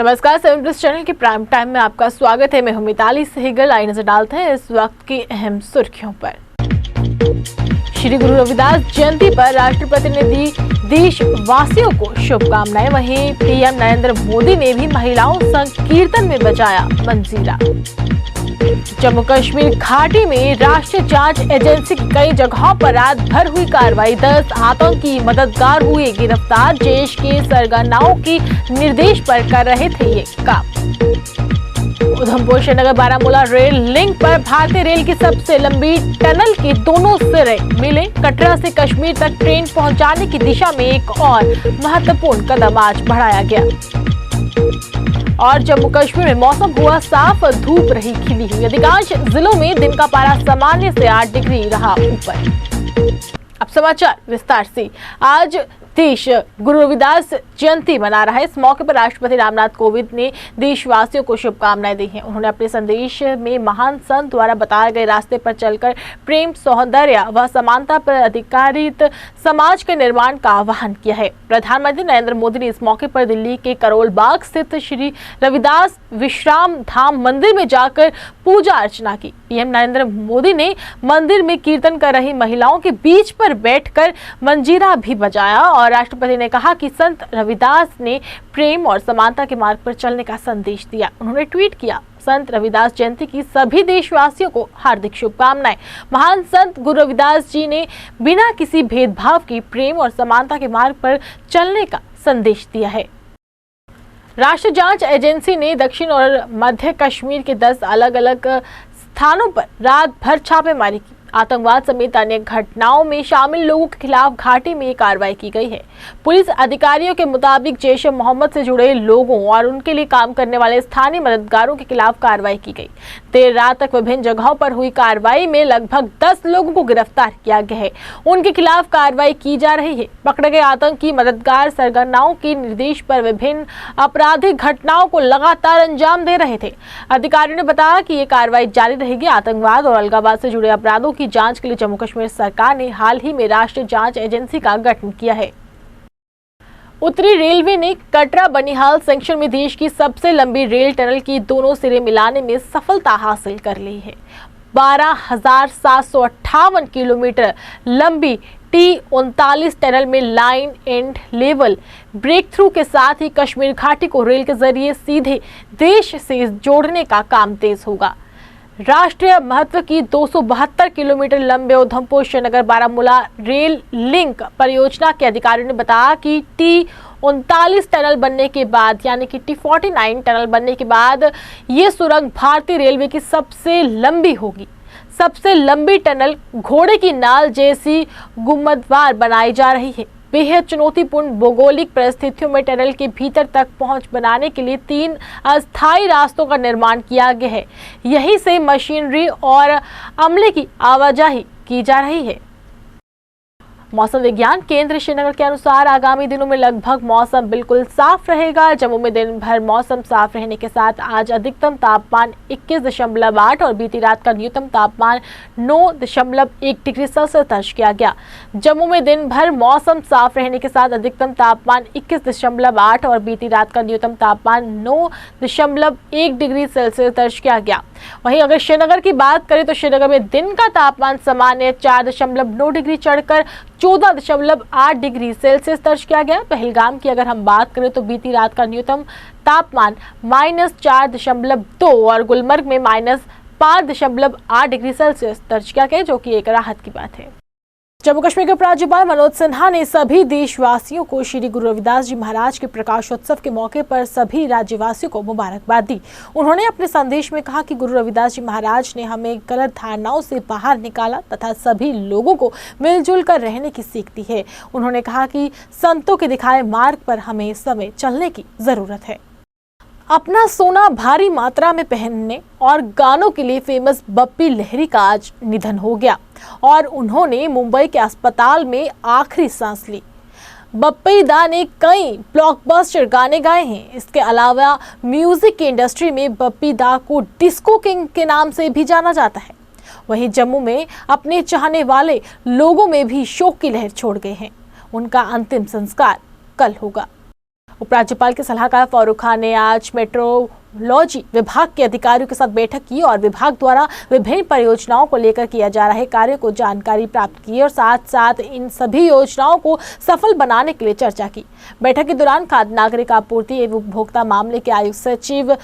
नमस्कार, 7 plus channel के prime time में आपका स्वागत है। मैं हूं मिताली सहगल। आई नजर डालते हैं इस वक्त की अहम सुर्खियों पर। श्री गुरु रविदास जयंती पर राष्ट्रपति ने दी देशवासियों को शुभकामनाएं। वहीं पीएम नरेंद्र मोदी ने भी महिलाओं संग कीर्तन में बजाया मंजीरा। जम्मू कश्मीर घाटी में राष्ट्रीय जांच एजेंसी की कई जगहों पर रात भर हुई कार्रवाई। 10 आतंकी मददगार हुए गिरफ्तार। जैश के सरगनाओं की निर्देश पर कर रहे थे ये काम। उधमपुर श्रीनगर बारामूला रेल लिंक पर भारतीय रेल की सबसे लंबी टनल के दोनों सिरे मिले। कटरा से कश्मीर तक ट्रेन पहुंचाने की दिशा में एक और महत्वपूर्ण कदम आज बढ़ाया गया। और जम्मू कश्मीर में मौसम हुआ साफ, धूप रही खिली हुई। अधिकांश जिलों में दिन का पारा सामान्य से 8 डिग्री रहा ऊपर। अब समाचार विस्तार से। आज देश गुरु रविदास जयंती मना रहा है। इस मौके पर राष्ट्रपति रामनाथ कोविंद ने देशवासियों को शुभकामनाएं दी हैं। उन्होंने अपने संदेश में महान संत द्वारा बताए गए रास्ते पर चलकर प्रेम, सौहार्द व समानता पर आधारित समाज के निर्माण का आह्वान किया है। प्रधानमंत्री नरेंद्र मोदी ने इस मौके पर दिल्ली के करोल बाग स्थित श्री रविदास विश्राम धाम मंदिर में जाकर पूजा अर्चना की। पीएम नरेंद्र मोदी ने मंदिर में कीर्तन कर रही महिलाओं के बीच पर बैठकर मंजीरा भी बजाया और राष्ट्रपति ने कहा कि संत रविदास ने प्रेम और समानता के मार्ग पर चलने का संदेश दिया। उन्होंने ट्वीट किया, संत रविदास जयंती की सभी देशवासियों को हार्दिक शुभकामनाएं। महान संत गुरु रविदास जी ने बिना किसी भेदभाव की प्रेम और समानता के मार्ग पर चलने का संदेश दिया है। राष्ट्रीय जांच एजेंसी ने दक्षिण और मध्य कश्मीर के 10 अलग अलग स्थानों पर रात भर छापेमारी की। आतंकवाद समेत अन्य घटनाओं में शामिल लोगों के खिलाफ घाटी में कार्रवाई की गई है। पुलिस अधिकारियों के मुताबिक जैश ए मोहम्मद से जुड़े लोगों और उनके लिए काम करने वाले स्थानीय मददगारों के खिलाफ कार्रवाई की गई। देर रात तक विभिन्न जगहों पर हुई कार्रवाई में लगभग 10 लोगों को गिरफ्तार किया गया है। उनके खिलाफ कार्रवाई की जा रही है। पकड़े गए आतंकी मददगार सरगनाओं के निर्देश पर विभिन्न आपराधिक घटनाओं को लगातार अंजाम दे रहे थे। अधिकारियों ने बताया कि ये कार्रवाई जारी रहेगी। आतंकवाद और अलगाववाद से जुड़े अपराधों की जांच के लिए जम्मू कश्मीर सरकार ने हाल ही में राष्ट्रीय जांच एजेंसी का गठन किया है। उत्तरी रेलवे ने कटरा बनिहाल सेक्शन में देश की सबसे लंबी रेल टनल की दोनों सिरे मिलाने में सफलता हासिल कर ली है। 12,758 किलोमीटर लंबी T39 टनल में line and level breakthrough के साथ ही कश्मीर घाटी को रेल के जरिए सीधे देश से जोड़ने का काम तेज होगा। राष्ट्रीय महत्व की 272 किलोमीटर लंबे उधमपुर श्रीनगर बारामूला रेल लिंक परियोजना के अधिकारियों ने बताया कि T39 टनल बनने के बाद यानी कि T49 टनल बनने के बाद ये सुरंग भारतीय रेलवे की सबसे लंबी होगी। सबसे लंबी टनल घोड़े की नाल जैसी गुंबदवार बनाई जा रही है। बेहद चुनौतीपूर्ण भौगोलिक परिस्थितियों में टनल के भीतर तक पहुंच बनाने के लिए 3 अस्थायी रास्तों का निर्माण किया गया है। यहीं से मशीनरी और अमले की आवाजाही की जा रही है। मौसम विज्ञान केंद्र श्रीनगर के अनुसार आगामी दिनों में लगभग मौसम बिल्कुल साफ रहेगा। जम्मू में दिन भर मौसम साफ रहने के साथ आज अधिकतम तापमान 21.8 और बीती रात का न्यूनतम तापमान 9.1 डिग्री सेल्सियस दर्ज किया गया। जम्मू में दिन भर मौसम साफ रहने के साथ अधिकतम तापमान 21.8 और बीती रात का न्यूनतम तापमान 9.1 डिग्री सेल्सियस दर्ज किया गया। वहीं अगर श्रीनगर की बात करें तो श्रीनगर में दिन का तापमान सामान्य 4.9 डिग्री चढ़कर 14.8 डिग्री सेल्सियस दर्ज किया गया। पहलगाम की अगर हम बात करें तो बीती रात का न्यूनतम तापमान -4.2 और गुलमर्ग में -5.8 डिग्री सेल्सियस दर्ज किया गया, जो कि एक राहत की बात है। जम्मू कश्मीर के उपराज्यपाल मनोज सिन्हा ने सभी देशवासियों को श्री गुरु रविदास जी महाराज के प्रकाशोत्सव के मौके पर सभी राज्यवासियों को मुबारकबाद दी। उन्होंने अपने संदेश में कहा कि गुरु रविदास जी महाराज ने हमें गलत धारणाओं से बाहर निकाला तथा सभी लोगों को मिलजुल कर रहने की सीख दी है। उन्होंने कहा कि संतों के दिखाए मार्ग पर हमें इस समय चलने की जरूरत है। अपना सोना भारी मात्रा में पहनने और गानों के लिए फेमस बप्पी लहरी का आज निधन हो गया और उन्होंने मुंबई के अस्पताल में आखिरी सांस ली। बप्पी दा ने कई ब्लॉकबस्टर गाने गाए हैं। इसके अलावा म्यूजिक की इंडस्ट्री में बप्पी दा को डिस्को किंग के नाम से भी जाना जाता है। वहीं जम्मू में अपने चाहने वाले लोगों में भी शोक की लहर छोड़ गए हैं। उनका अंतिम संस्कार कल होगा। उपराज्यपाल के सलाहकार फारूक खान ने आज मेट्रोलॉजी विभाग के अधिकारियों के साथ बैठक की और विभाग द्वारा विभिन्न परियोजनाओं को लेकर किया जा रहे कार्यों को जानकारी प्राप्त की और साथ साथ इन सभी योजनाओं को सफल बनाने के लिए चर्चा की। बैठक के दौरान खाद्य नागरिक आपूर्ति एवं उपभोक्ता मामले के आयुक्त सचिव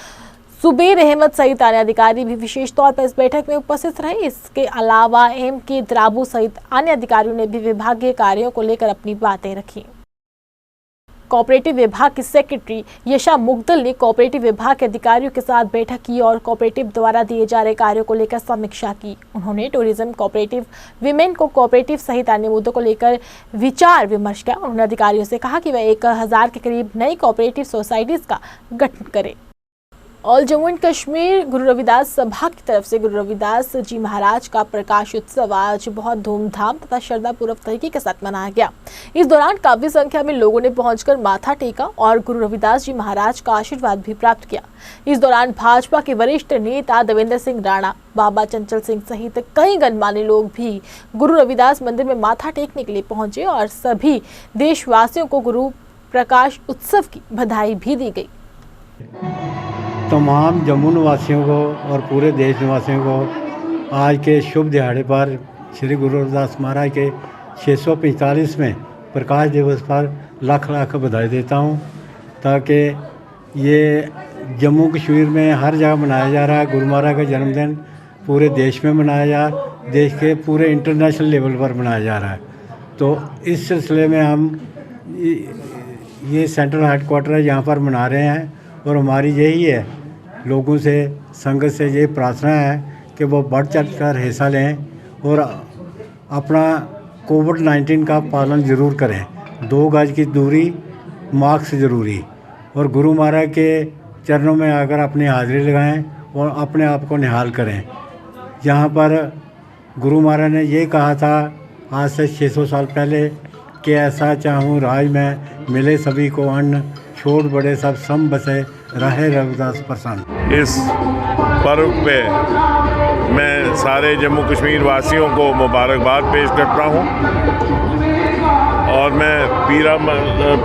सुबेर अहमद सहित अन्य अधिकारी भी विशेष तौर पर इस बैठक में उपस्थित रहे। इसके अलावा M.K. द्राबू सहित अन्य अधिकारियों ने भी विभागीय कार्यों को लेकर अपनी बातें रखी। कोऑपरेटिव विभाग की सेक्रेटरी यशा मुग्दल ने कोऑपरेटिव विभाग के अधिकारियों के साथ बैठक की और कोऑपरेटिव द्वारा दिए जा रहे कार्यों को लेकर समीक्षा की। उन्होंने टूरिज्म, कोऑपरेटिव, विमेन को कोऑपरेटिव सहित अन्य मुद्दों को लेकर विचार विमर्श किया। उन्होंने अधिकारियों से कहा कि वे 1000 के करीब नई कोऑपरेटिव सोसाइटीज का गठन करें। ऑल जम्मू एंड कश्मीर गुरु रविदास सभा की तरफ से गुरु रविदास जी महाराज का प्रकाश उत्सव आज बहुत धूमधाम तथा श्रद्धापूर्वक तरीके के साथ मनाया गया। इस दौरान काफी संख्या में लोगों ने पहुंचकर माथा टेका और गुरु रविदास जी महाराज का आशीर्वाद भी प्राप्त किया। इस दौरान भाजपा के वरिष्ठ नेता देवेंद्र सिंह राणा, बाबा चंचल सिंह सहित कई गणमान्य लोग भी गुरु रविदास मंदिर में माथा टेकने के लिए पहुंचे और सभी देशवासियों को गुरु प्रकाश उत्सव की बधाई भी दी गई। तमाम जम्मू निवासियों को और पूरे देश निवासियों को आज के शुभ दिहाड़े पर श्री गुरु रविदास महाराज के 645वें प्रकाश दिवस पर लाख लाख बधाई देता हूं, ताकि ये जम्मू कश्मीर में हर जगह मनाया जा रहा है। गुरु महाराज का जन्मदिन पूरे देश में मनाया जा, देश के पूरे इंटरनेशनल लेवल पर मनाया जा रहा है। तो इस सिलसिले में हम ये सेंट्रल हेडक्वार्टर है, यहाँ पर मना रहे हैं और हमारी यही है, लोगों से, संगत से ये प्रार्थना है कि वो बढ़ चढ़ कर हिस्सा लें और अपना कोविड-19 का पालन ज़रूर करें। 2 गज की दूरी, मास्क ज़रूरी, और गुरु महाराज के चरणों में आकर अपनी हाज़िरी लगाएं और अपने आप को निहाल करें। यहाँ पर गुरु महाराज ने ये कहा था आज से 600 साल पहले कि ऐसा चाहूँ राज में मिले सभी को अन्न, छोट बड़े सब सम बसे रहे रविदास प्रसन्न। इस पर्व पे मैं सारे जम्मू कश्मीर वासियों को मुबारकबाद पेश करता हूँ और मैं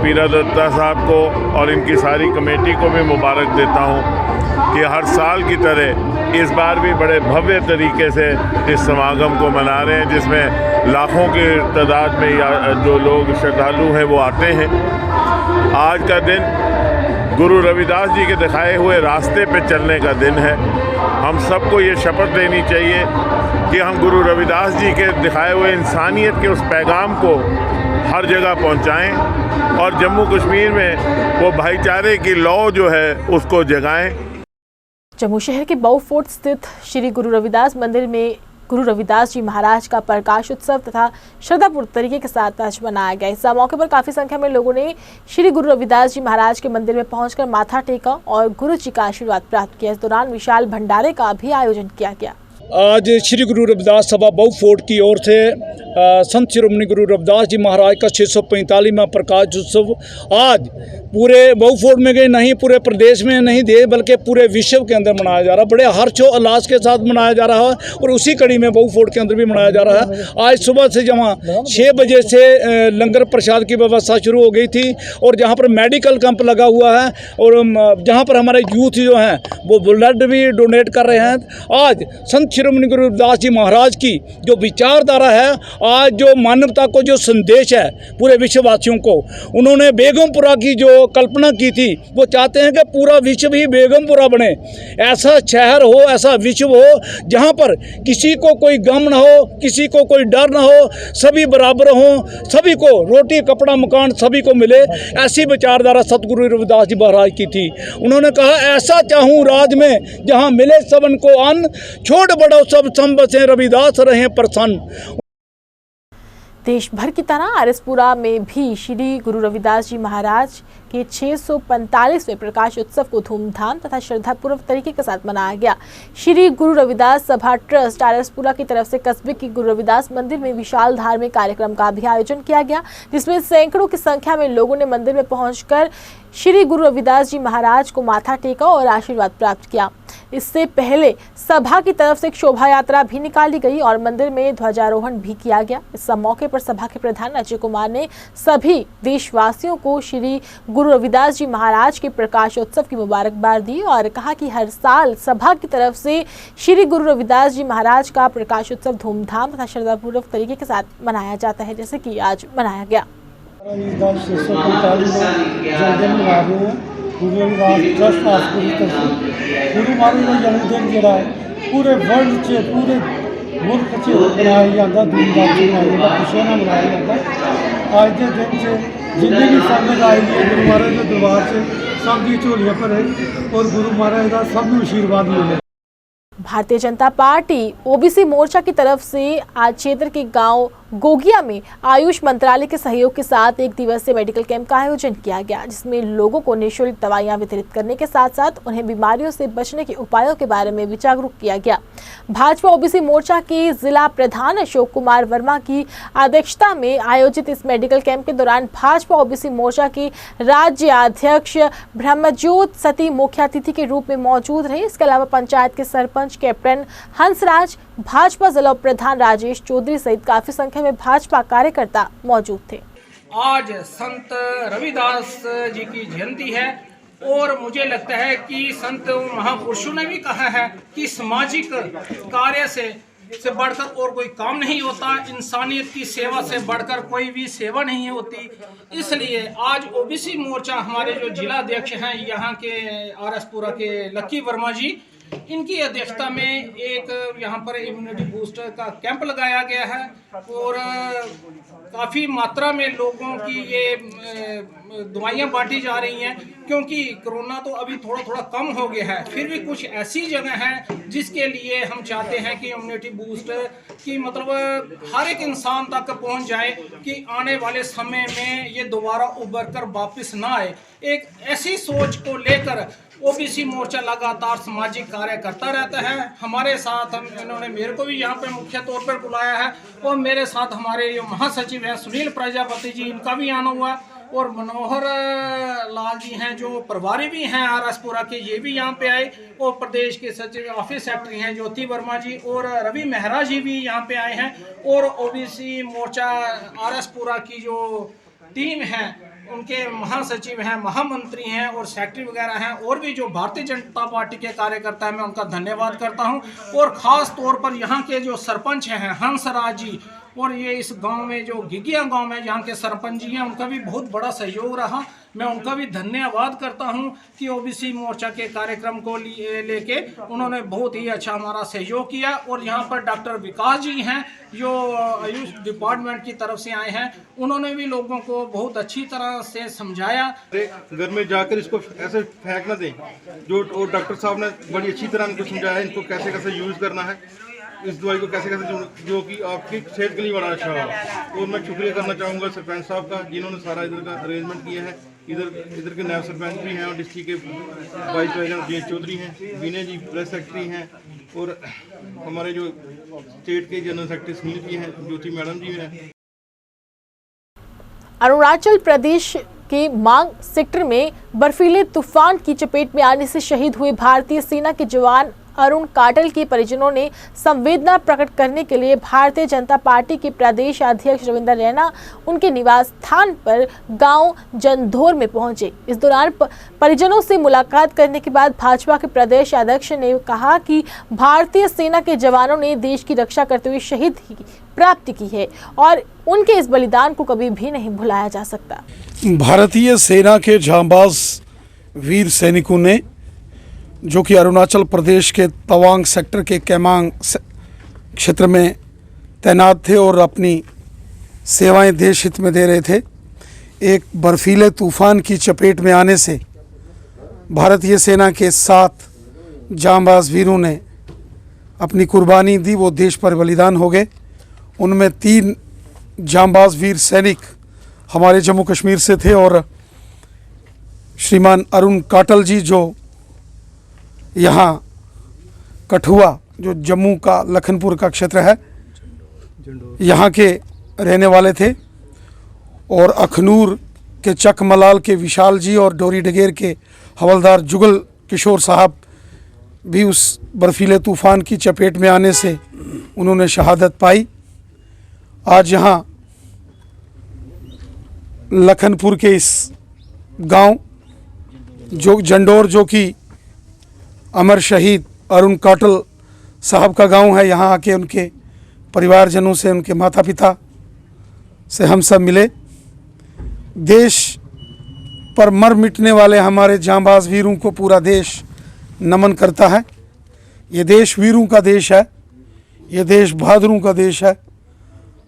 पीरा दत्ता साहब को और इनकी सारी कमेटी को भी मुबारक देता हूँ कि हर साल की तरह इस बार भी बड़े भव्य तरीके से इस समागम को मना रहे हैं, जिसमें लाखों की तादाद में या जो लोग श्रद्धालु हैं वो आते हैं। आज का दिन गुरु रविदास जी के दिखाए हुए रास्ते पे चलने का दिन है। हम सबको ये शपथ लेनी चाहिए कि हम गुरु रविदास जी के दिखाए हुए इंसानियत के उस पैगाम को हर जगह पहुंचाएं और जम्मू कश्मीर में वो भाईचारे की लौ जो है उसको जगाएं। जम्मू शहर के बाऊ फोर्ट स्थित श्री गुरु रविदास मंदिर में गुरु रविदास जी महाराज का प्रकाश उत्सव तथा श्रद्धापूर्ण तरीके के साथ आज मनाया गया। इस मौके पर काफी संख्या में लोगों ने श्री गुरु रविदास जी महाराज के मंदिर में पहुंचकर माथा टेका और गुरु जी का आशीर्वाद प्राप्त किया। इस दौरान विशाल भंडारे का भी आयोजन किया गया। आज श्री गुरु रविदास सभा बाऊ फोर्ट की ओर से संत शिरोमणि गुरु रविदास जी महाराज का 645वां प्रकाश उत्सव आज पूरे बाऊ फोर्ट में गए नहीं, पूरे प्रदेश में नहीं दे बल्कि पूरे विश्व के अंदर मनाया जा रहा है। बड़े हर्षोल्लास के साथ मनाया जा रहा है और उसी कड़ी में बाऊ फोर्ट के अंदर भी मनाया जा रहा है। आज सुबह से जहाँ 6 बजे से लंगर प्रसाद की व्यवस्था शुरू हो गई थी और जहाँ पर मेडिकल कैंप लगा हुआ है और जहाँ पर हमारे यूथ जो हैं वो ब्लड भी डोनेट कर रहे हैं। आज संत शिरोमणि गुरु रविदास जी महाराज की जो विचारधारा है, आज जो मानवता को जो संदेश है पूरे विश्ववासियों को, उन्होंने बेगमपुरा की जो कल्पना की थी, वो चाहते हैं कि पूरा विश्व ही बेगमपुरा बने। ऐसा शहर हो, ऐसा विश्व हो जहाँ पर किसी को कोई गम ना हो, किसी को कोई डर ना हो, सभी बराबर हों, सभी को रोटी कपड़ा मकान सभी को मिले। ऐसी विचारधारा सतगुरु रविदास जी महाराज की थी। उन्होंने कहा ऐसा चाहूँ राज में जहाँ मिले सबन को अन्न, छोट बड़ो सब सम बसे रविदास रहे प्रसन्न। देश भर की तरह आरएसपुरा में भी श्री गुरु रविदास जी महाराज के 645वें प्रकाश उत्सव को धूमधाम तथा श्रद्धापूर्वक तरीके के साथ मनाया गया। श्री गुरु रविदास सभा ट्रस्ट आरएसपुरा की तरफ से कस्बे की गुरु रविदास मंदिर में विशाल धार्मिक कार्यक्रम का भी आयोजन किया गया, जिसमें सैकड़ों की संख्या में लोगों ने मंदिर में पहुंचकर श्री गुरु रविदास जी महाराज को माथा टेका और आशीर्वाद प्राप्त किया। इससे पहले सभा की तरफ से एक शोभा यात्रा भी निकाली गई और मंदिर में ध्वजारोहण भी किया गया। इस मौके पर सभा के प्रधान अजय कुमार ने सभी देशवासियों को श्री गुरु रविदास जी महाराज के प्रकाशोत्सव की मुबारकबाद दी और कहा कि हर साल सभा की तरफ से श्री गुरु रविदास जी महाराज का प्रकाशोत्सव धूमधाम तथा श्रद्धापूर्वक तरीके के साथ मनाया जाता है, जैसे कि आज मनाया गया। रविदास 645 जन्मदिन मना रहे हैं। गुरु रविदास ट्रस्ट हास्पिटल तरफ गुरु महाराज का जन्मदिन जोड़ा है पूरे वर्ल्ड च पूरे मुल्क च मनाया जाता, धूमधाम से मनाया जाता, खुशियां नाल मनाया जाता। अज के दिन च जिन्नी भी संगत आई है गुरु महाराज के दरबार से सब दी झोलियां भरे और गुरु महाराज का सबनूं आशीर्वाद मिले। भारतीय जनता पार्टी ओबीसी मोर्चा की तरफ से आज क्षेत्र के गांव गोगिया में आयुष मंत्रालय के सहयोग के साथ एक दिवसीय मेडिकल कैंप का आयोजन किया गया, जिसमें लोगों को निःशुल्क दवाइयां वितरित करने के साथ साथ उन्हें बीमारियों से बचने के उपायों के बारे में भी जागरूक किया गया। भाजपा ओबीसी मोर्चा के जिला प्रधान अशोक कुमार वर्मा की अध्यक्षता में आयोजित इस मेडिकल कैंप के दौरान भाजपा ओबीसी मोर्चा के राज्य अध्यक्ष ब्रह्मज्योत सती मुख्य अतिथि के रूप में मौजूद रहे। इसके अलावा पंचायत के सरपंच कैप्टन हंसराज, भाजपा जिला प्रधान राजेश चौधरी सहित काफी संख्या में भाजपा कार्यकर्ता मौजूद थे। आज संत रविदास जी की जयंती है और मुझे लगता है कि संत महापुरुषों ने भी कहा है कि सामाजिक कार्य से बढ़कर और कोई काम नहीं होता, इंसानियत की सेवा से बढ़कर कोई भी सेवा नहीं होती। इसलिए आज ओबीसी मोर्चा हमारे जो जिला अध्यक्ष हैं यहाँ के आरएसपुरा के लक्की वर्मा जी, इनकी अध्यक्षता में एक यहाँ पर इम्यूनिटी बूस्टर का कैंप लगाया गया है और काफ़ी मात्रा में लोगों की ये दवाइयाँ बांटी जा रही हैं, क्योंकि कोरोना तो अभी थोड़ा थोड़ा कम हो गया है, फिर भी कुछ ऐसी जगह हैं जिसके लिए हम चाहते हैं कि इम्यूनिटी बूस्टर की मतलब हर एक इंसान तक पहुंच जाए कि आने वाले समय में ये दोबारा उभर कर वापस ना आए। एक ऐसी सोच को लेकर ओबीसी मोर्चा लगातार सामाजिक कार्य करता रहता है। हमारे साथ इन्होंने मेरे को भी यहाँ पे मुख्य तौर पर बुलाया है और मेरे साथ हमारे जो महासचिव हैं सुनील प्रजापति जी, इनका भी आना हुआ है और मनोहर लाल जी हैं जो प्रभारी भी हैं आरएसपुरा के, ये भी यहाँ पे आए और प्रदेश के सचिव ऑफिस सेक्रेटरी हैं ज्योति वर्मा जी और रवि मेहरा जी भी यहाँ पे आए हैं और ओबीसी मोर्चा आरएसपुरा की जो टीम है उनके महासचिव हैं, महामंत्री हैं और सेक्रेटरी वगैरह हैं और भी जो भारतीय जनता पार्टी के कार्यकर्ता हैं, मैं उनका धन्यवाद करता हूं। और ख़ास तौर पर यहाँ के जो सरपंच हैं हंसराज जी और ये इस गांव में जो गिगिया गांव में यहाँ के सरपंच जी हैं, उनका भी बहुत बड़ा सहयोग रहा। मैं उनका भी धन्यवाद करता हूं कि ओबीसी मोर्चा के कार्यक्रम को लेके उन्होंने बहुत ही अच्छा हमारा सहयोग किया। और यहाँ पर डॉक्टर विकास जी हैं जो आयुष डिपार्टमेंट की तरफ से आए हैं, उन्होंने भी लोगों को बहुत अच्छी तरह से समझाया। घर में जाकर इसको ऐसे फेंक ना दें, जो डॉक्टर साहब ने बड़ी अच्छी तरह इनको समझाया इनको कैसे कैसे यूज़ करना है, इस दवाई को कैसे कैसे जो कि आपकी सेहत के लिए बड़ा अच्छा हो। और मैं शुक्रिया करना चाहूँगा सरपंच साहब का जिन्होंने सारा इधर का अरेंजमेंट किया है। इधर के नायब सरपंच भी हैं और डिस्ट्रिक्ट के वाइस प्रेसिडेंट जे चौधरी हैं, विनय जी प्रेस सेक्रेटरी हैं और हमारे जो स्टेट के जनरल सेक्रेटरी सुनील जी हैं, ज्योति मैडम जी हैं। अरुणाचल प्रदेश के मांग सेक्टर में बर्फीले तूफान की चपेट में आने से शहीद हुए भारतीय सेना के जवान अरुण काटल के परिजनों ने संवेदना प्रकट करने के लिए भारतीय जनता पार्टी के प्रदेश अध्यक्ष रविंद्र रैना उनके निवास स्थान पर गांव जंधोर में पहुंचे। इस दौरान परिजनों से मुलाकात करने के बाद भाजपा के प्रदेश अध्यक्ष ने कहा कि भारतीय सेना के जवानों ने देश की रक्षा करते हुए शहीदी प्राप्ति की है और उनके इस बलिदान को कभी भी नहीं भुलाया जा सकता। भारतीय सेना के जांबाज वीर सैनिकों ने जो कि अरुणाचल प्रदेश के तवांग सेक्टर के केमांग क्षेत्र में तैनात थे और अपनी सेवाएं देश हित में दे रहे थे, एक बर्फीले तूफान की चपेट में आने से भारतीय सेना के 7 जांबाज वीरों ने अपनी कुर्बानी दी, वो देश पर बलिदान हो गए। उनमें 3 जांबाज वीर सैनिक हमारे जम्मू कश्मीर से थे और श्रीमान अरुण काटल जी जो यहाँ कठुआ जो जम्मू का लखनपुर का क्षेत्र है यहाँ के रहने वाले थे और अखनूर के चकमलाल के विशाल जी और डोरी डगेर के हवलदार जुगल किशोर साहब भी उस बर्फीले तूफ़ान की चपेट में आने से उन्होंने शहादत पाई। आज यहाँ लखनपुर के इस गांव जो जंडोर, जो कि अमर शहीद अरुण काटल साहब का गांव है, यहाँ आके उनके परिवारजनों से, उनके माता पिता से हम सब मिले। देश पर मर मिटने वाले हमारे जांबाज वीरों को पूरा देश नमन करता है। ये देश वीरों का देश है, ये देश बहादुरों का देश है।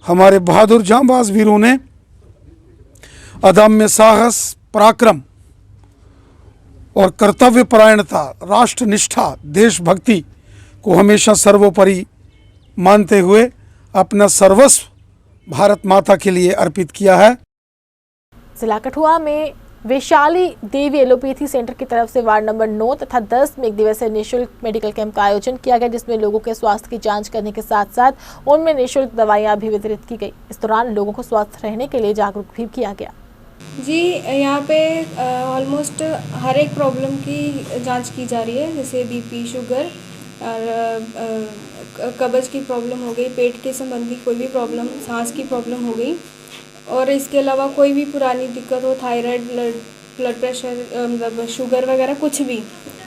हमारे बहादुर जांबाज वीरों ने अदम्य साहस, पराक्रम और कर्तव्य परायणता, राष्ट्रनिष्ठा, देशभक्ति को हमेशा सर्वोपरि मानते हुए अपना सर्वस्व भारत माता के लिए अर्पित किया है। जिला कठुआ में वैशाली देवी एलोपैथी सेंटर की तरफ से वार्ड नंबर 9 तथा 10 में 1 दिवसीय निःशुल्क मेडिकल कैंप का आयोजन किया गया, जिसमें लोगों के स्वास्थ्य की जांच करने के साथ साथ उनमें निःशुल्क दवाइयां भी वितरित की गई। इस दौरान लोगों को स्वस्थ रहने के लिए जागरूक भी किया गया। जी, यहाँ पे ऑलमोस्ट हर एक प्रॉब्लम की जांच की जा रही है, जैसे बीपी, शुगर और कब्ज की प्रॉब्लम हो गई, पेट के संबंधी कोई भी प्रॉब्लम, सांस की प्रॉब्लम हो गई, और इसके अलावा कोई भी पुरानी दिक्कत हो, थायराइड, ब्लड प्रेशर, मतलब शुगर वगैरह, कुछ भी,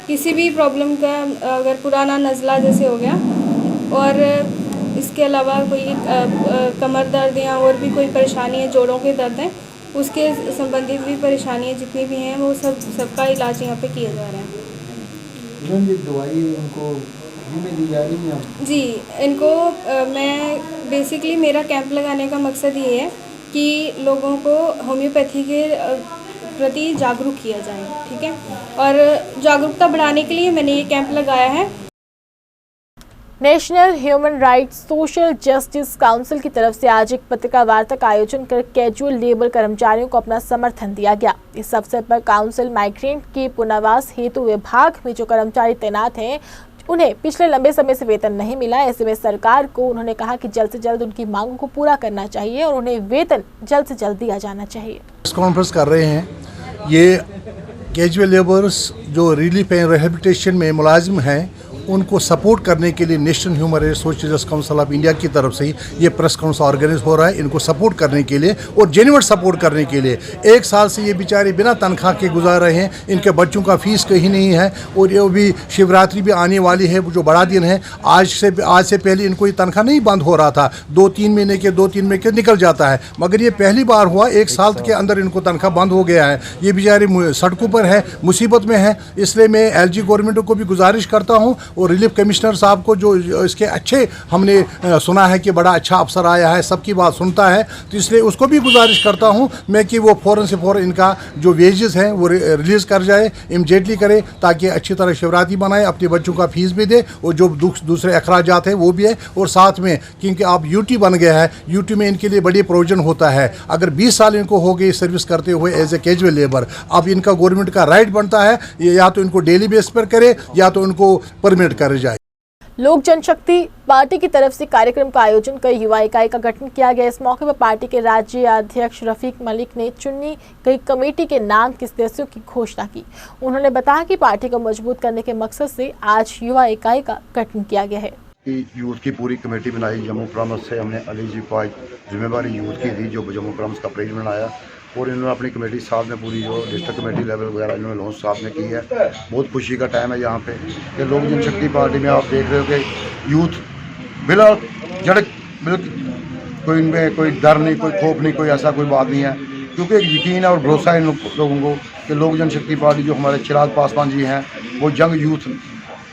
किसी भी प्रॉब्लम का, अगर पुराना नज़ला जैसे हो गया, और इसके अलावा कोई कमर दर्द या और भी कोई परेशानी है, जोड़ों के दर्द हैं, उसके संबंधित भी परेशानियाँ जितनी भी हैं वो सबका इलाज यहाँ पे किया जा रहा है। दवाई उनको में दी जा रही है? जी, इनको मैं बेसिकली मेरा कैंप लगाने का मकसद ये है कि लोगों को होम्योपैथी के प्रति जागरूक किया जाए, ठीक है, और जागरूकता बढ़ाने के लिए मैंने ये कैंप लगाया है। National human rights social justice council की तरफ से आज एक पत्रकार वार्ता का आयोजन कर कैजुअल लेबर कर्मचारियों को अपना समर्थन दिया गया। इस अवसर पर काउंसिल माइग्रेंट के पुनर्वास हेतु विभाग में जो कर्मचारी तैनात हैं, उन्हें पिछले लंबे समय से वेतन नहीं मिला। ऐसे में सरकार को उन्होंने कहा कि जल्द से जल्द उनकी मांगों को पूरा करना चाहिए और उन्हें वेतन जल्द से जल्द दिया जाना चाहिए। कॉन्फ्रेंस कर रहे हैं, ये कैजुअल लेबर्स जो रिलीफ एंड रिहेबिलिटेशन में मुलाजिम हैं उनको सपोर्ट करने के लिए national human rights social justice council of India की तरफ से ये प्रेस कॉन्फ्रेंस ऑर्गेनाइज हो रहा है, इनको सपोर्ट करने के लिए और जेन्युइन सपोर्ट करने के लिए। 1 साल से ये बेचारे बिना तनख्वाह के गुजार रहे हैं, इनके बच्चों का फीस कहीं नहीं है, और ये भी शिवरात्रि भी आने वाली है, वो जो बड़ा दिन है, आज से पहले इनको ये तनख्वाह नहीं बंद हो रहा था, 2-3 महीने के निकल जाता है, मगर ये पहली बार हुआ 1 साल के अंदर इनको तनख्वाह बंद हो गया है। ये बेचारे सड़कों पर है, मुसीबत में है। इसलिए मैं एलजी गवर्नमेंट को भी गुजारिश करता हूँ और रिलीफ कमिश्नर साहब को, जो इसके अच्छे हमने सुना है कि बड़ा अच्छा अफसर आया है, सबकी बात सुनता है, तो इसलिए उसको भी गुजारिश करता हूँ मैं कि वो फ़ौरन से फ़ौरन इनका जो वेजेस हैं वो रिलीज़ कर जाए, इमीडिएटली करे, ताकि अच्छी तरह शिवरात्रि बनाए, अपने बच्चों का फीस भी दे और जो दूसरे अखराजात हैं वो भी है। और साथ में क्योंकि अब यूटी बन गया है, यूटी में इनके लिए बड़ी प्रोविजन होता है। अगर 20 साल इनको हो गई सर्विस करते हुए एज ए कैजुअल लेबर, अब इनका गवर्नमेंट का राइट बनता है या तो इनको डेली बेस पर करे या तो इनको परमिट कर जाए। लोक जनशक्ति पार्टी की तरफ से कार्यक्रम का आयोजन कर युवा इकाई का गठन किया गया। इस मौके पर पार्टी के राज्य अध्यक्ष रफीक मलिक ने चुनी गई कमेटी के नाम के सदस्यों की घोषणा की। उन्होंने बताया कि पार्टी को मजबूत करने के मकसद से आज युवा इकाई का गठन किया गया है। यूथ की पूरी कमेटी बनाई जम्मू प्रॉमिस से, हमने अली जी को जिम्मेवारी यूथ की दी, जो जम्मू प्रॉमिस का प्रेसिडेंट बनाया, और इन्होंने अपनी कमेटी साथ में पूरी जो डिस्ट्रिक्ट कमेटी लेवल वगैरह इन्होंने लॉन्च साथ में की है। बहुत खुशी का टाइम है यहाँ पे कि लोक जनशक्ति पार्टी में आप देख रहे हो कि यूथ बिला जड़क, कोई इनमें कोई डर नहीं, कोई खौफ नहीं, कोई ऐसा कोई बात नहीं है, क्योंकि एक यकीन है और भरोसा है इन लोगों को कि लोक जनशक्ति पार्टी जो हमारे चिराग पासवान जी हैं वो जंग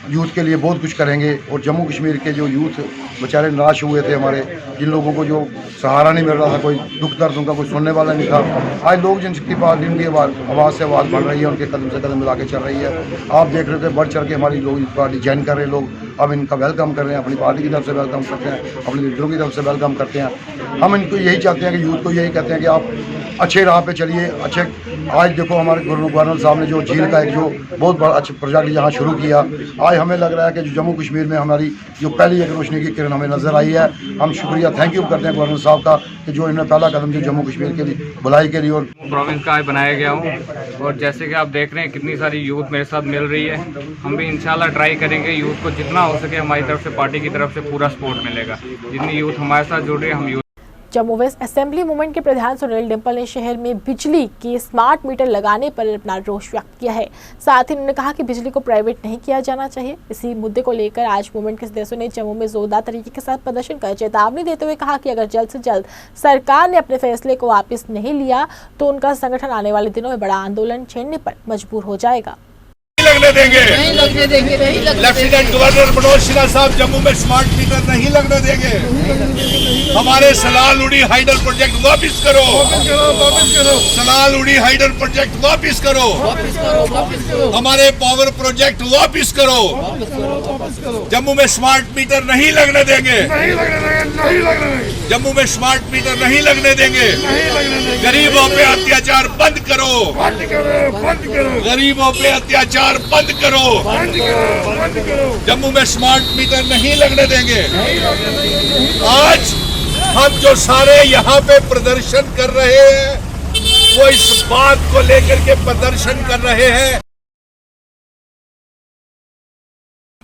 यूथ के लिए बहुत कुछ करेंगे। और जम्मू कश्मीर के जो यूथ बेचारे निराश हुए थे, हमारे जिन लोगों को जो सहारा नहीं मिल रहा था, कोई दुख दर्द उनका कोई सुनने वाला नहीं था, आज लोक जनशक्ति पार्टी उनकी आवाज़ से आवाज़ बढ़ रही है, उनके कदम से कदम मिला के चल रही है। आप देख रहे थे बढ़ चढ़ के हमारी लोक पार्टी ज्वाइन कर रहे लोग, अब इनका वेलकम कर रहे हैं, अपनी पार्टी की तरफ से वेलकम करते हैं, अपने लीडरों की तरफ से वेलकम करते हैं। हम इनको यही चाहते हैं कि यूथ को यही कहते हैं कि आप अच्छे राह पे चलिए। अच्छे आज देखो हमारे गवर्नर साहब ने जो झील का एक जो बहुत बड़ा अच्छा प्रोजेक्ट यहाँ शुरू किया, आज हमें लग रहा है कि जो जम्मू कश्मीर में हमारी जो पहली एक रोशनी की किरण हमें नज़र आई है। हम शुक्रिया थैंक यू करते हैं गवर्नर साहब का कि जो इन्होंने पहला कदम जो जम्मू कश्मीर के लिए भलाई के लिए और प्रोविंस का बनाया गया हूँ। और जैसे कि आप देख रहे हैं कितनी सारी यूथ मेरे साथ मिल रही है। हम भी इंशाल्लाह ट्राई करेंगे यूथ को जितना हो सके हमारी तरफ से, पार्टी की तरफ से पूरा सपोर्ट मिलेगा। जितनी यूथ हमारे साथ जुड़ रही है हम youth. Jammu West Assembly Movement के प्रधान सुनील डिम्पल ने शहर में बिजली के स्मार्ट मीटर लगाने पर अपना रोष व्यक्त किया है। साथ ही उन्होंने कहा कि बिजली को प्राइवेट नहीं किया जाना चाहिए। इसी मुद्दे को लेकर आज मूवमेंट के सदस्यों ने जम्मू में जोरदार तरीके के साथ प्रदर्शन कर चेतावनी देते हुए कहा कि अगर जल्द से जल्द सरकार ने अपने फैसले को वापस नहीं लिया तो उनका संगठन आने वाले दिनों में बड़ा आंदोलन छेड़ने पर मजबूर हो जाएगा। लगने देंगे, नहीं लगने देंगे, नहीं लगने देंगे। लेफ्टिनेंट गवर्नर मनोज सिन्हा साहब जम्मू में स्मार्ट मीटर नहीं लगने देंगे। हमारे सलाल उड़ी हाइडल प्रोजेक्ट वापस करो, वापस करो। सलाल उड़ी हाइडल प्रोजेक्ट वापस करो, वापस करो। हमारे पावर प्रोजेक्ट वापस करो, वापस करो। जम्मू में स्मार्ट मीटर नहीं लगने देंगे, नहीं लगने देंगे, नहीं लगने देंगे। जम्मू में स्मार्ट मीटर नहीं लगने देंगे, नहीं लगने देंगे। गरीबों पे अत्याचार बंद करो, बंद करो, बंद करो। गरीबों पे अत्याचार बंद करो, बंद करो, बंद करो। जम्मू में स्मार्ट मीटर नहीं लगने देंगे। आज हम जो सारे यहाँ पे प्रदर्शन कर रहे हैं वो इस बात को लेकर के प्रदर्शन कर रहे हैं।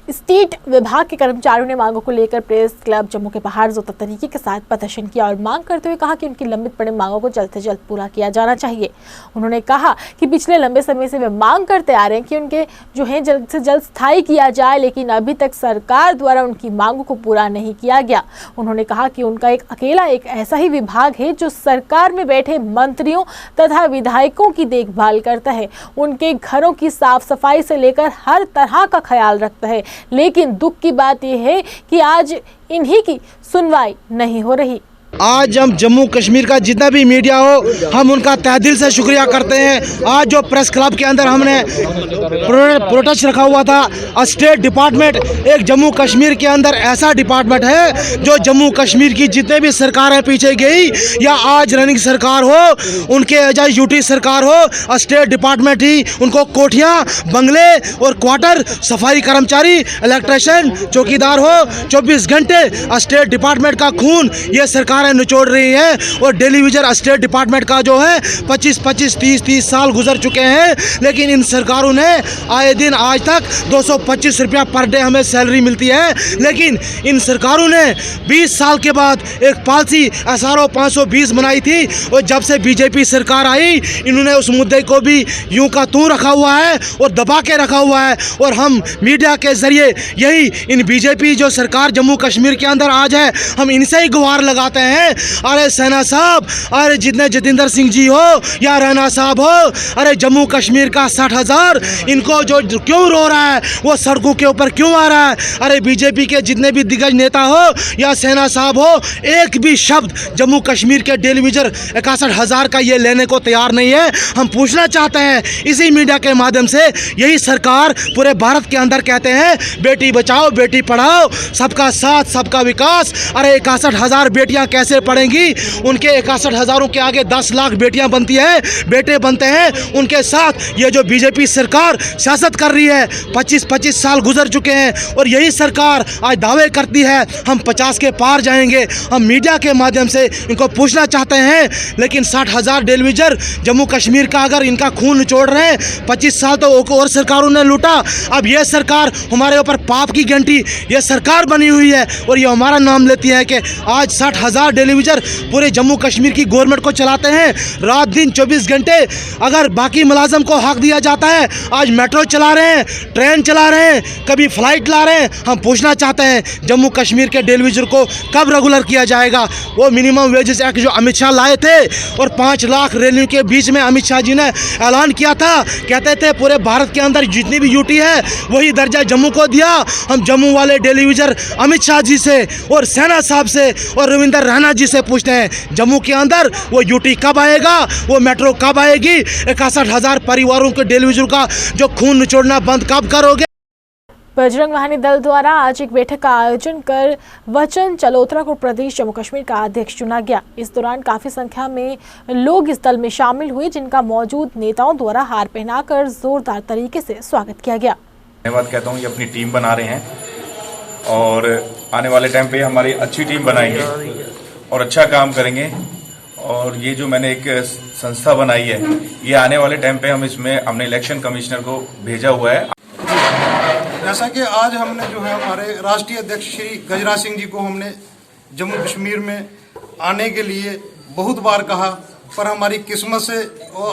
स्टेट विभाग के कर्मचारियों ने मांगों को लेकर प्रेस क्लब जम्मू के बाहर जोरदार तरीके के साथ प्रदर्शन किया और मांग करते हुए कहा कि उनकी लंबित पड़े मांगों को जल्द से जल्द पूरा किया जाना चाहिए। उन्होंने कहा कि पिछले लंबे समय से वे मांग करते आ रहे हैं कि उनके जो है जल्द से जल्द स्थायी किया जाए, लेकिन अभी तक सरकार द्वारा उनकी मांगों को पूरा नहीं किया गया। उन्होंने कहा कि उनका एक अकेला एक ऐसा ही विभाग है जो सरकार में बैठे मंत्रियों तथा विधायकों की देखभाल करता है, उनके घरों की साफ सफाई से लेकर हर तरह का ख्याल रखता है। लेकिन दुख की बात यह है कि आज इन्हीं की सुनवाई नहीं हो रही। आज हम जम्मू कश्मीर का जितना भी मीडिया हो हम उनका तहे दिल से शुक्रिया करते हैं। आज जो प्रेस क्लब के अंदर हमने प्रोटेस्ट रखा हुआ था, स्टेट डिपार्टमेंट एक जम्मू कश्मीर के अंदर ऐसा डिपार्टमेंट है जो जम्मू कश्मीर की जितने भी सरकारें पीछे गई या आज रनिंग सरकार हो, उनके एजाज यूटी सरकार हो, स्टेट डिपार्टमेंट ही उनको कोठियाँ, बंगले और क्वार्टर, सफाई कर्मचारी, इलेक्ट्रिशियन, चौकीदार हो, 24 घंटे स्टेट डिपार्टमेंट का खून ये सरकार निचोड़ रही है। और डेली विजर स्टेट डिपार्टमेंट का जो है 25-25, 30-30 साल गुजर चुके हैं, लेकिन इन सरकारों ने आए दिन आज तक 225 रुपया पर डे हमें सैलरी मिलती है। लेकिन इन सरकारों ने 20 साल के बाद एक पॉलिसी SRO 520 बनाई थी और जब से बीजेपी सरकार आई इन्होंने उस मुद्दे को भी यूं का तू रखा हुआ है और दबा के रखा हुआ है। और हम मीडिया के जरिए यही इन बीजेपी जो सरकार जम्मू कश्मीर के अंदर आज है, हम इनसे ही गुहार लगाते हैं। अरे सेना साहब, अरे जितने जतिंदर सिंह जी हो या राणा साहब हो, अरे जम्मू कश्मीर का 60,000 इनको जो क्यों रो रहा है, वो सड़कों के ऊपर क्यों आ रहा है? अरे बीजेपी के जितने भी दिग्गज नेता हो या सेना साहब हो, एक भी शब्द जम्मू कश्मीर के डेली विजर 61,000 का ये लेने को तैयार नहीं है। हम पूछना चाहते हैं इसी मीडिया के माध्यम से, यही सरकार पूरे भारत के अंदर कहते हैं बेटी बचाओ बेटी पढ़ाओ, सबका साथ सबका विकास। अरे 61,000 बेटियां कैसे पढ़ेंगी? उनके 61,000 के आगे 10 लाख बेटियां बनती हैं, बेटे बनते हैं। उनके साथ ये जो बीजेपी सरकार सियासत कर रही है, 25-25 साल गुजर चुके हैं और यही सरकार आज दावे करती है हम 50 के पार जाएंगे। हम मीडिया के माध्यम से इनको पूछना चाहते हैं, लेकिन 60,000 डेलीविजर जम्मू कश्मीर का अगर इनका खून निचोड़ रहे हैं, 25 साल तो और सरकारों ने लूटा, अब ये सरकार हमारे ऊपर पाप की घंटी ये सरकार बनी हुई है और ये हमारा नाम लेती है कि आज 60,000 डेलीविजर पूरे जम्मू कश्मीर की गवर्नमेंट को चलाते हैं। रात दिन 24 घंटे अगर बाकी मुलाजम को हक दिया जाता है, आज मेट्रो चला रहे हैं, ट्रेन चला रहे हैं, कभी फ्लाइट ला रहे हैं। हम पूछना चाहते हैं जम्मू कश्मीर के डेलीविजर को कब रेगुलर किया जाएगा? वो मिनिमम वेजेस एक्ट जो अमित शाह लाए थे और 5 लाख रेवेन्यू के बीच में अमित शाह जी ने ऐलान किया था, कहते थे पूरे भारत के अंदर जितनी भी यूटी है वही दर्जा जम्मू को दिया। हम जम्मू वाले डेलीविजर अमित शाह जी से और सेना साहब से और रविंदर राणा जी से पूछते हैं जम्मू के अंदर वो यूटी कब आएगा, वो मेट्रो कब आएगी? 61,000 परिवारों के डेलीविजर का जो खून निचोड़ना बंद कब करोगे? बजरंग वाहिनी दल द्वारा आज एक बैठक का आयोजन कर वचन चलोत्रा को प्रदेश जम्मू कश्मीर का अध्यक्ष चुना गया। इस दौरान काफी संख्या में लोग इस दल में शामिल हुए, जिनका मौजूद नेताओं द्वारा हार पहनाकर जोरदार तरीके से स्वागत किया गया। धन्यवाद कहता हूँ, ये अपनी टीम बना रहे हैं और आने वाले टाइम पे हमारी अच्छी टीम बनाएंगे और अच्छा काम करेंगे। और ये जो मैंने एक संस्था बनाई है, ये आने वाले टाइम पे हम इसमें हमने इलेक्शन कमिश्नर को भेजा हुआ है। जैसा कि आज हमने जो है हमारे राष्ट्रीय अध्यक्ष श्री गजराज सिंह जी को हमने जम्मू कश्मीर में आने के लिए बहुत बार कहा, पर हमारी किस्मत से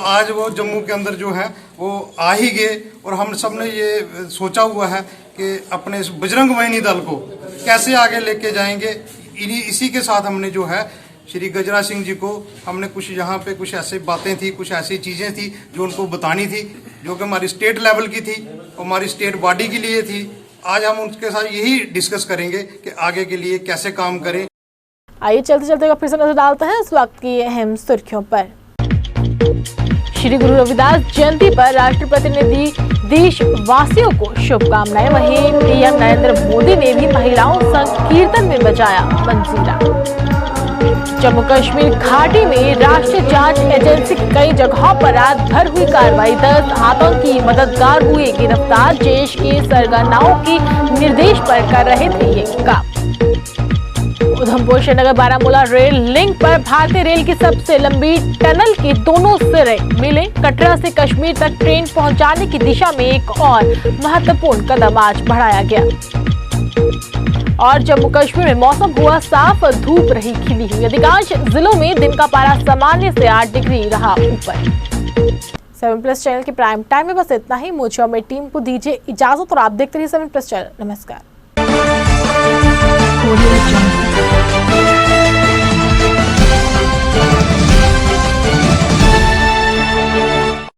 आज वो जम्मू के अंदर जो है वो आ ही गए। और हम सब ने ये सोचा हुआ है कि अपने इस बजरंग वाहिनी दल को कैसे आगे लेके जाएंगे। इसी के साथ हमने जो है श्री गजराज सिंह जी को हमने कुछ यहाँ पे कुछ ऐसी बातें थी, कुछ ऐसी चीज़ें थी जो उनको बतानी थी, जो कि हमारी स्टेट लेवल की थी, हमारी स्टेट बॉडी के लिए थी। आज हम उनके साथ यही डिस्कस करेंगे कि आगे के लिए कैसे काम करें। आइए चलते चलते फिर से नजर डालते हैं इस वक्त की अहम सुर्खियों पर। श्री गुरु रविदास जयंती पर राष्ट्रपति ने दी देशवासियों को शुभकामनाएं। वहीं पीएम नरेंद्र मोदी ने भी महिलाओं संग कीर्तन में बजाया मंजीरा। जम्मू कश्मीर घाटी में राष्ट्रीय जांच एजेंसी की कई जगहों पर रात भर हुई कार्रवाई। 10 आतंकी मददगार हुए गिरफ्तार। जैश के सरगनाओं की निर्देश पर कर रहे थे ये काम। उधमपुर श्रीनगर बारामूला रेल लिंक पर भारतीय रेल की सबसे लंबी टनल के दोनों सिरे मिले। कटरा से कश्मीर तक ट्रेन पहुंचाने की दिशा में एक और महत्वपूर्ण कदम आज बढ़ाया गया। और जम्मू कश्मीर में मौसम हुआ साफ, धूप रही खिली हुई। अधिकांश जिलों में दिन का पारा सामान्य से 8 डिग्री रहा ऊपर। 7+ चैनल के प्राइम टाइम में बस इतना ही। मुझे और मेरी टीम को दीजिए इजाजत और आप देखते रहिए 7+ चैनल। नमस्कार।